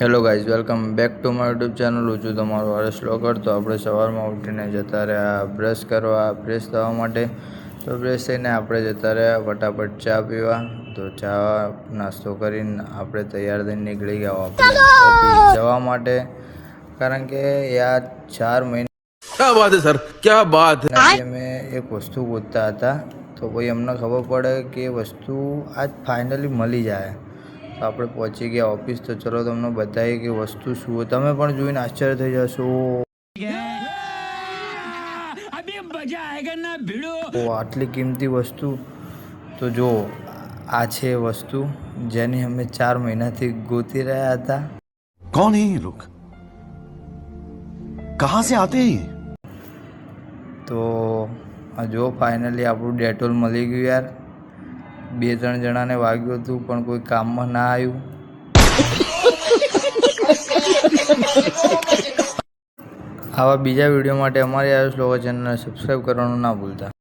Hello guys, welcome back to my YouTube channel. હું છું તમારો હરેશ વ્લોગર. તો આપણે સવારમાં ઉઠીને જતા રહ્યા બ્રશ કરવા, ફ્રેશ થવા માટે. તો ફ્રેશ થઈને આપણે જતા રહ્યા ફટાફટ ચા પીવા. તો ચા નાસ્તો કરીને આપણે તૈયાર થઈને નીકળી ગયા ઓફિસ જવા માટે. કારણ કે યાર 4 મહિના क्या बात है सर, क्या बात है। અમે એક વસ્તુ ગોતતા હતા, તો ભાઈ અમને ખબર પડે કે એ વસ્તુ આજ ફાઇનલી મળી જાય. તો આપણે પહોંચી ગયા ઓફિસ. તો ચલો તમને બતાવીએ કે વસ્તુ શું હોય. તમે પણ જોઈને આશ્ચર્ય થઈ જશો. આટલી કિંમતી વસ્તુ. તો જો આ છે વસ્તુ જેની અમે 4 મહિનાથી ગોતી રહ્યા હતા. कौन है ये लोग, कहाँ से आते हैं? તો આ જો ફાઇનલી આપણું ડેટોલ મળી ગયું યાર. 2-3 જણાને વાગ્યું હતું પણ કોઈ કામમાં ના આવ્યું. આવા બીજા વિડીયો માટે અમારી આયુષ લોકો ચેનલને સબસ્ક્રાઈબ કરવાનું ના ભૂલતા.